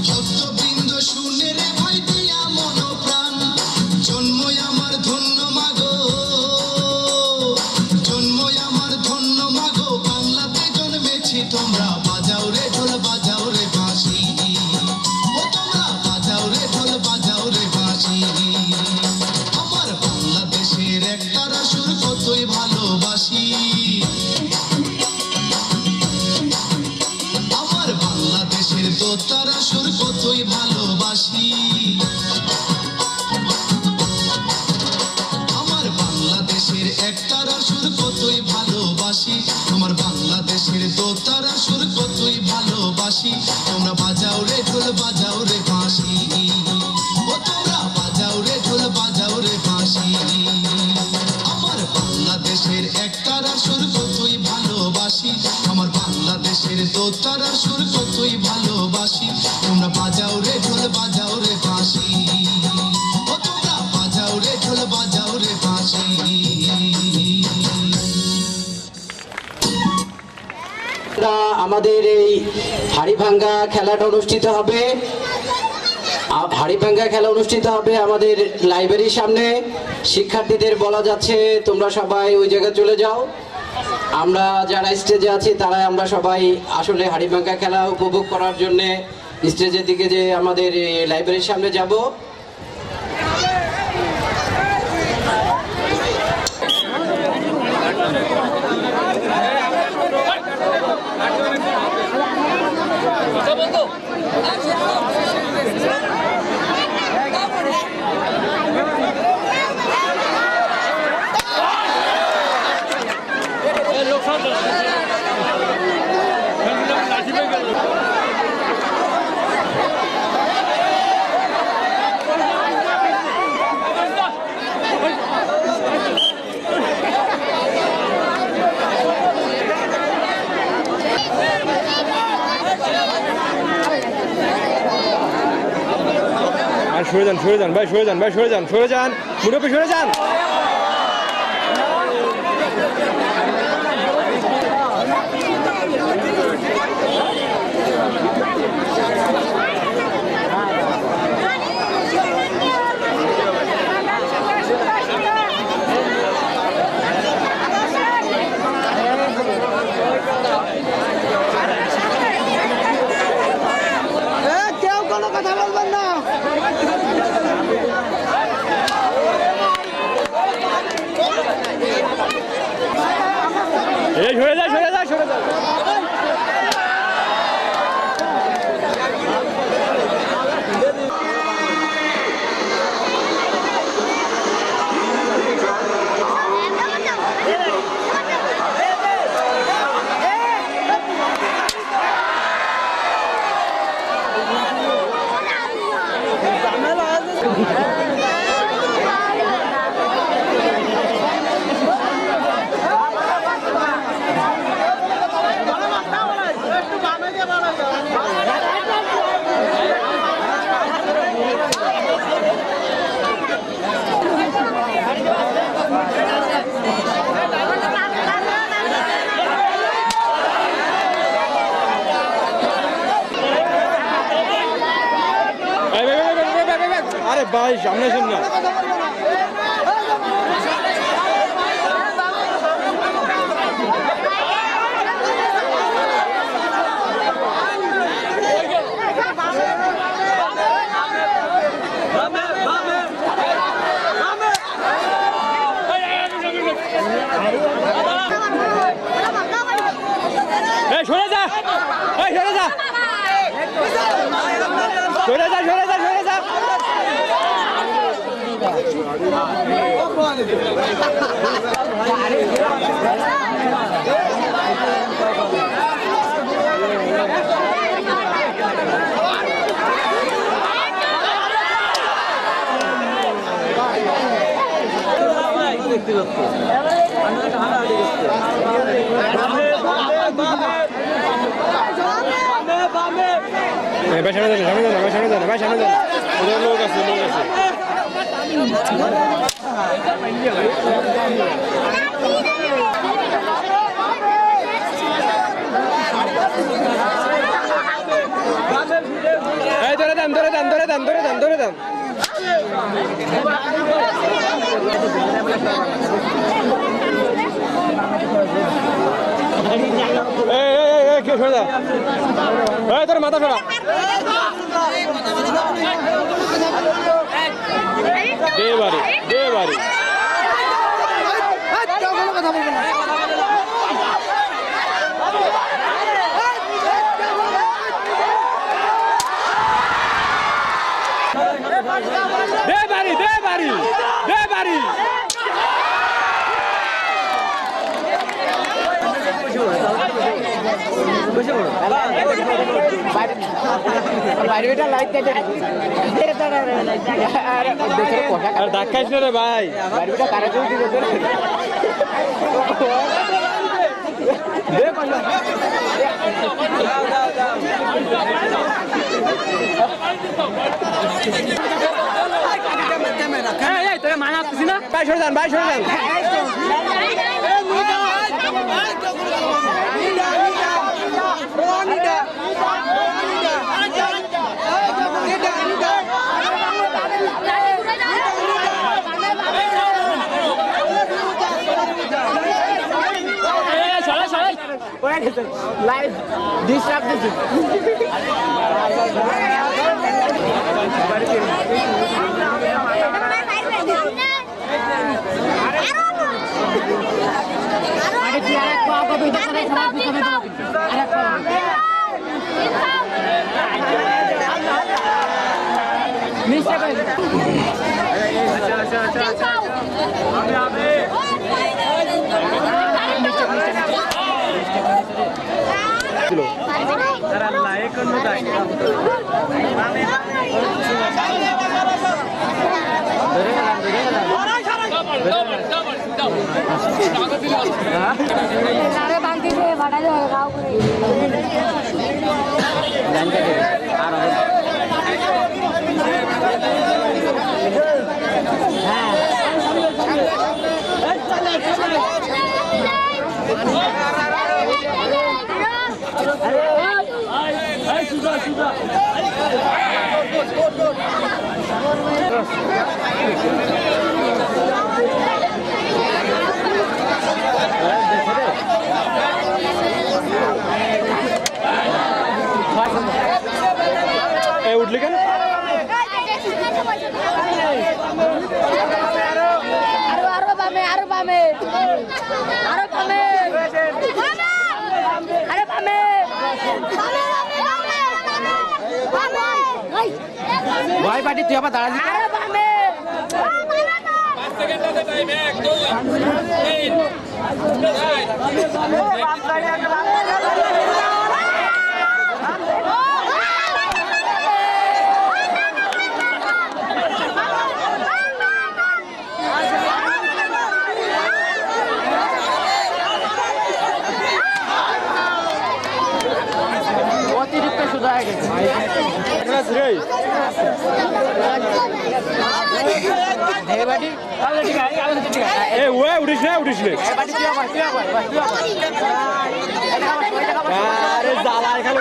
ভক্তবৃন্দ শুনে রে ভাই দিয়া মন প্রাণ জন্মই আমার ধন্য মাগো জন্মই আমার ধন্য মাগো বাংলাতে জন্মেছি তোমরা বাজাও রে ঢোল বাজাও রে বাঁশি ও তোমরা বাজাও রে ঢোল বাজাও রে বাঁশি আমার বাংলাদেশের একতারা সুর কতই ভালোবাসি আমার বাংলাদেশের দোতারা সুর কতই ভালোবাসি আমার বাংলাদেশের একতারা সুর কতই ভালোবাসি আমার বাংলাদেশের দোতারা সুর কতই ভালোবাসি তোমরা বাজাও রে ঢোল বাজাও রে বাঁশি ও তোমরা বাজাও রে ঢোল বাজাও রে বাঁশি আমার বাংলাদেশের একতারা সুর কতই ভালোবাসি আমার বাংলাদেশের দোতারা সুর কতই ভালোবাসি তোমরা বাজাও রে ঢোল বাজাও রে বাঁশি ও তোমরা বাজাও রে ঢোল বাজাও রে বাঁশি আমাদের এই হাড়িভাঙ্গা খেলাটা অনুষ্ঠিত হবে হাড়িভাঙ্গা খেলা অনুষ্ঠিত হবে আমাদের লাইব্রেরির সামনে শিক্ষার্থীদের বলা যাচ্ছে তোমরা সবাই ওই জায়গায় চলে যাও আমরা যারা স্টেজে আছি তারা আমরা সবাই আসলে হাড়িভাঙ্গা খেলা উপভোগ করার জন্য স্টেজের দিকে যে আমাদের লাইব্রেরির সামনে যাব সরে যান সরে যান ভাই সরে যান ভাই সরে যান সরে যান মুরব্বী সরে যান কেউ কোনো কথা বলবেন না এই সরে যায় সরে যায় সরে যায় আরে ভাই সামনে আসেন না সরে যা সরে যা সরে যা সরে যা সরে যা ভাই সামনে যান সামনে যান ভাই সামনে যান ভাই সামনে যান ওদের লোক আছে লোক আছে এই ধরে দেন ধরে দেন ধরে দেন ধরে দেন ধরে দেন কে সরে যা এই তোর মাথা সরা দে বাড়ি দে বাড়ি কথা বলবেন না দে বাড়ি দে বাড়ি দে বাড়ি ধাক্কাইস না রে ভাই মানা আসতেছি না ভাই সরে যান ভাই সরে যান লাইভ ডিস্টার্ব দিচ্ছি আর উঠলি কেন? আরো বামে আরো বামে আরো বামে আরো বামে ভাই পার্টি তুই আবার দাঁড়ালি আরো বামে অতিরিক্ত সোজা হয়ে গেছে উঠিস না আরে জ্বালা এখানে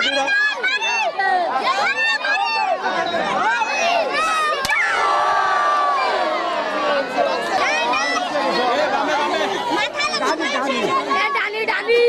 ডানি ডানি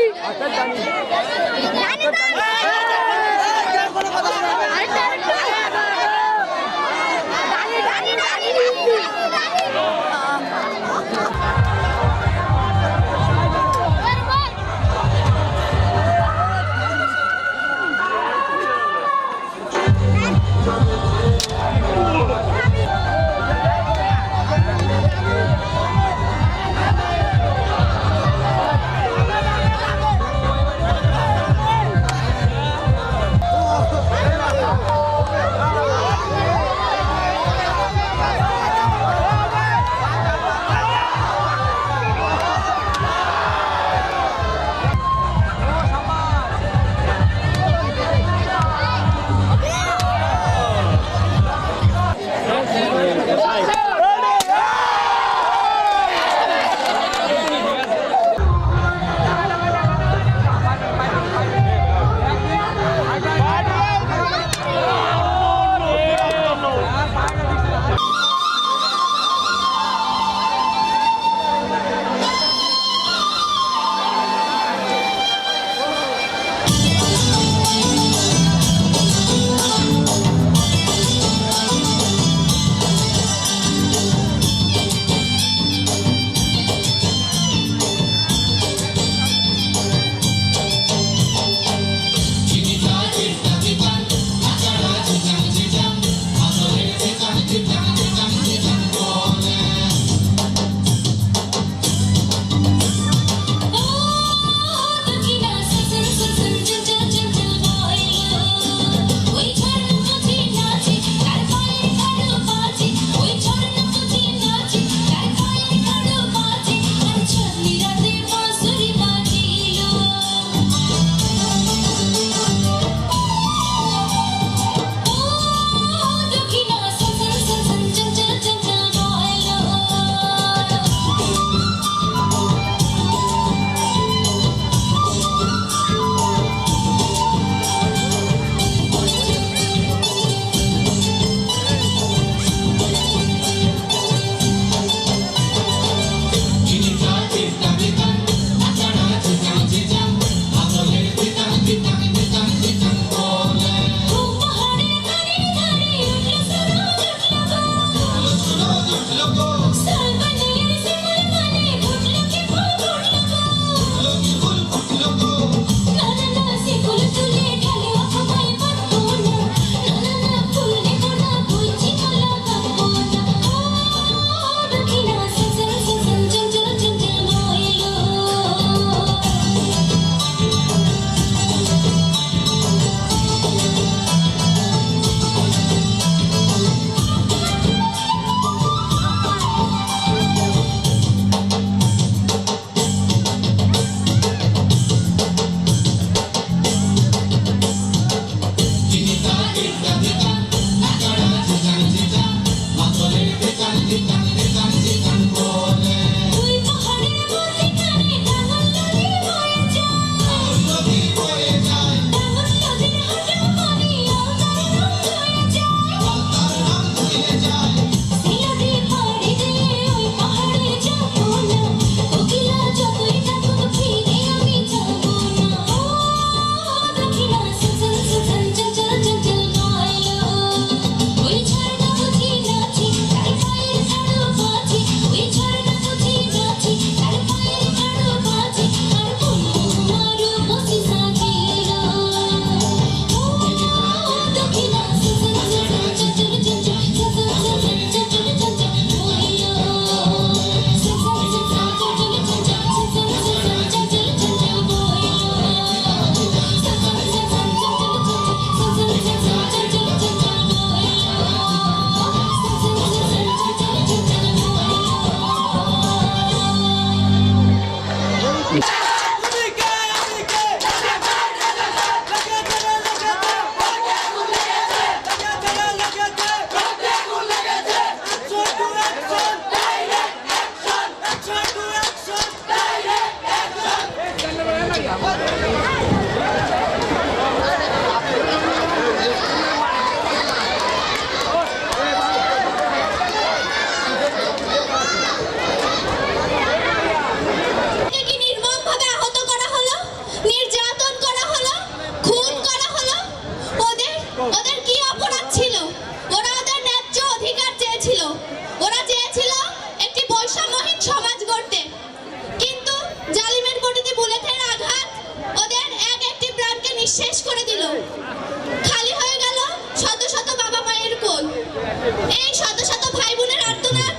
এই শত শত ভাই বোনের আর্তনাদ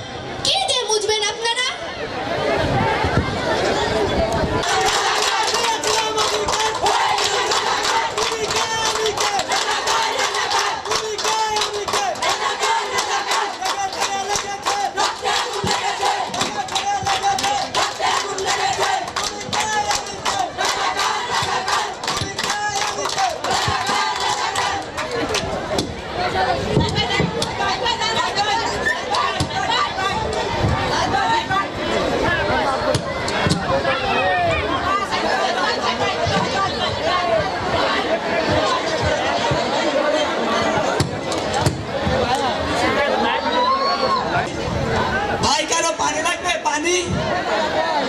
কে দিয়ে বুঝবেন আপনারা? ভাই কারো পানি লাগবে? পানি?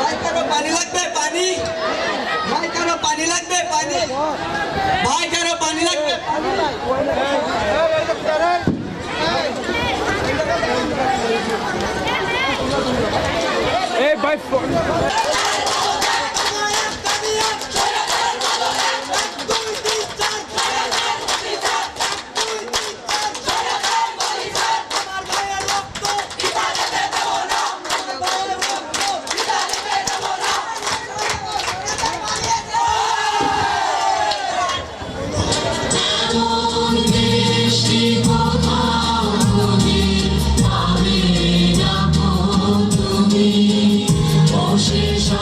ভাই কারো পানি লাগবে? পানি? ভাই কারো পানি লাগবে? পানি? ভাই কারো পানি লাগবে? অশেষ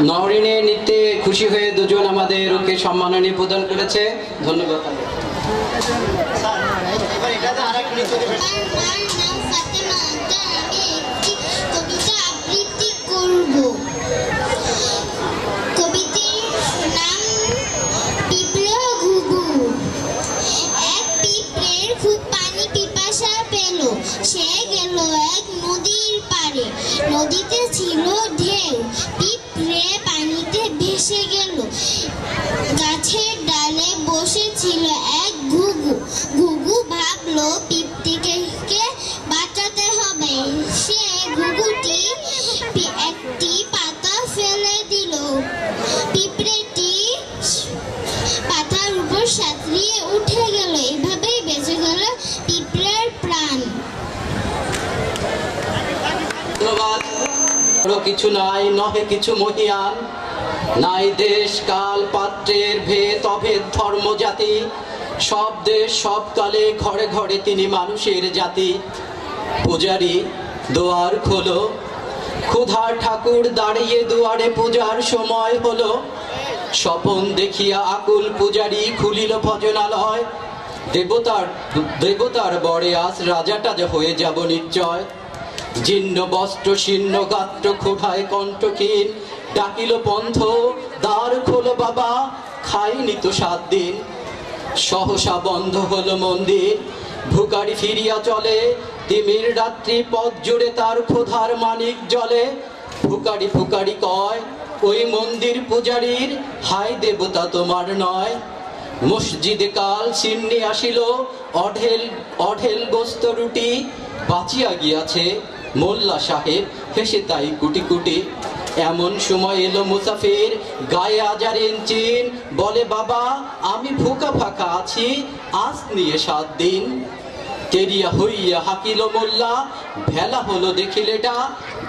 নওরিনের নৃত্যে খুশি হয়ে দুজন আমাদের ওকে সম্মাননী প্রদান করেছে। ধন্যবাদ। আমার নাম ফাতেমা আক্তার। আমি একটি কবিতা আবৃত্তি করব। কবিতার নাম পিঁপড়া ঘুঘু। এক পিঁপড়ের খুব পানি পিপাসা পেল। সে গেল এক নদীর পাড়ে। নদীতে ছিল ঢেউ। পিঁপড়ে পানিতে ভেসে গেল। গাছের ডালে বসেছিল এক ঘুঘু। ঘুঘু ভাবলো পিঁপড়েকে বাঁচাতে হবে। সে ঘুঘুটি একটি পাতা ফেলে দিল। পিঁপড়েটি পাতার উপর সাঁতরিয়ে উঠে গেল। এভাবেই বেঁচে গেল পিঁপড়ের প্রাণ। ধন্যবাদ। বড় কিছু নাই, নহে কিছু মহিয়ান, নাই দেশ কাল পাত্রের ভেদ অভেদ ধর্ম জাতি। সব দেশ সব কালে ঘরে ঘরে তিনি মানুষের জাতি। পূজারি দুয়ার খোলো, ক্ষুধার ঠাকুর দাঁড়িয়ে দুয়ারে পূজার সময় হলো। স্বপন দেখিয়া আকুল পূজারি খুলিল ভজনালয়। দেবতার বরে আজ রাজাটা যে হয়ে যাব নিশ্চয়। জীর্ণ বস্ত্র শীর্ণ গাত্র ক্ষুধায় কণ্ঠহীন, ডাকিল পন্থ দ্বার খোলো বাবা, খাইনি তো 7 দিন। সহসা বন্ধ হলো মন্দির, ভিখারি ফিরিয়া চলে। তিমির রাত্রি পথ জুড়ে তার ক্ষুধার মানিক জলে। ভিখারি ভিখারি কয় ওই মন্দির পূজারীর, হাই দেবতা তোমার নয়। মসজিদে কাল সিন্নি আসিল, অঢেল অঢেল গোস্ত রুটি। বাঁচিয়া গিয়াছে মোল্লা সাহেব, হেসে তাই কুটি কুটি। এমন সময় এলো মুসাফির, গায়ে আজারিন চিন। বলে বাবা আমি ভুকা ফাঁকা আছি, আজ নিয়ে 7 দিন। কেরিয়া হইয়া হাকিল মোল্লা, ভেলা হলো দেখিলেটা।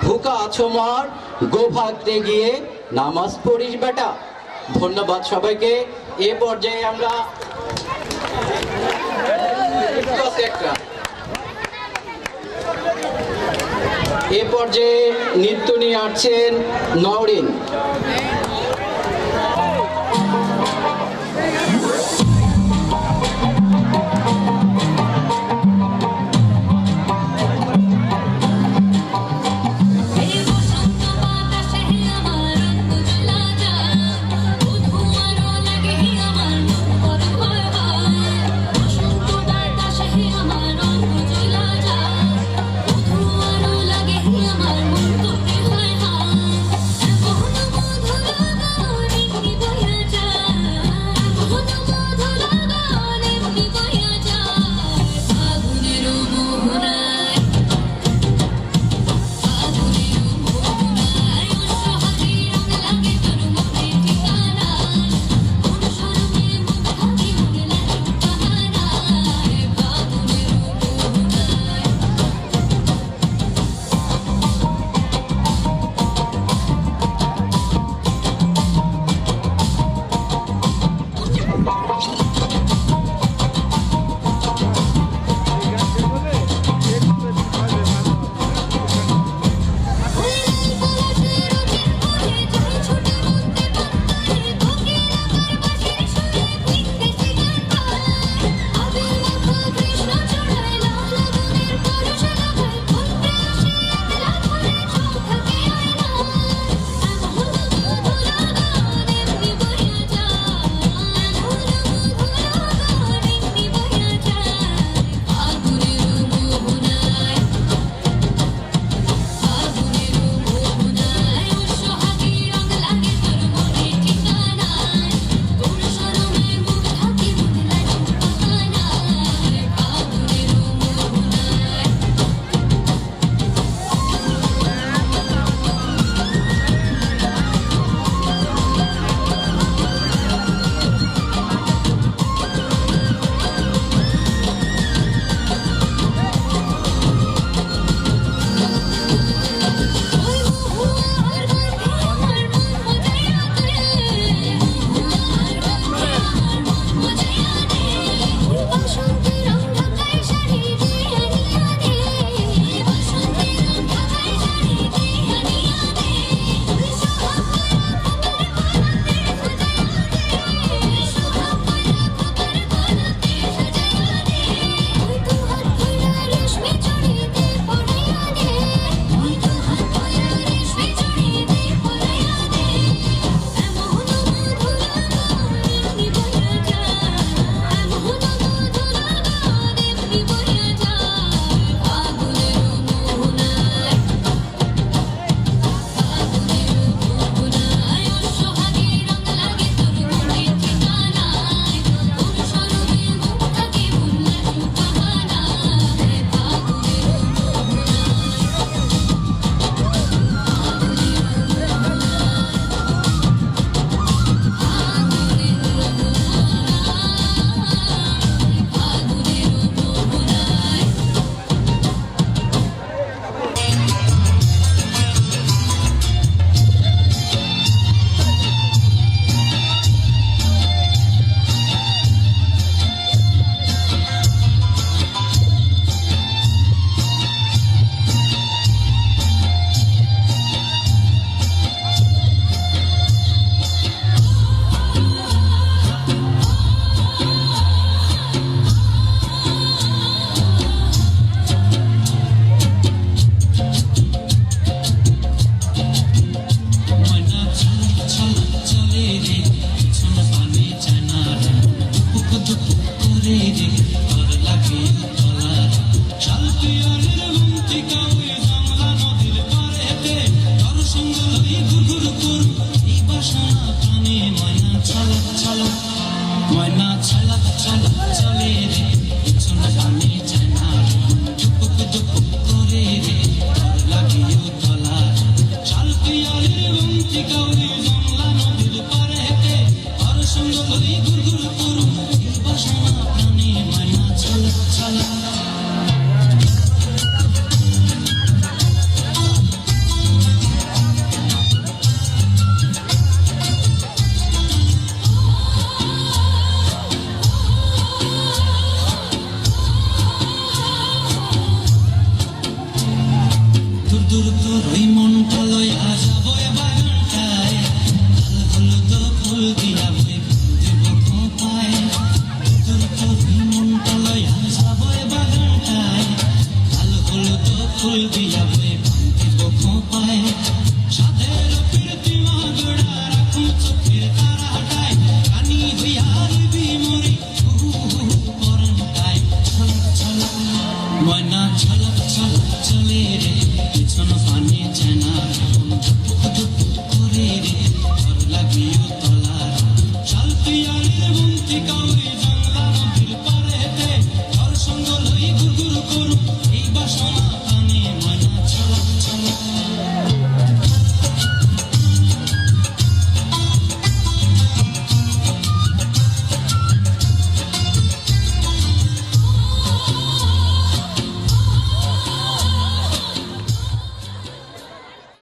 ভুকা আছো মার, গোভাগতে গিয়ে নামাজ পড়িস বেটা। ধন্যবাদ সবাইকে। এ পর্যায়ে আমরা নৃত্য নিয়ে আসছেন নওরিন।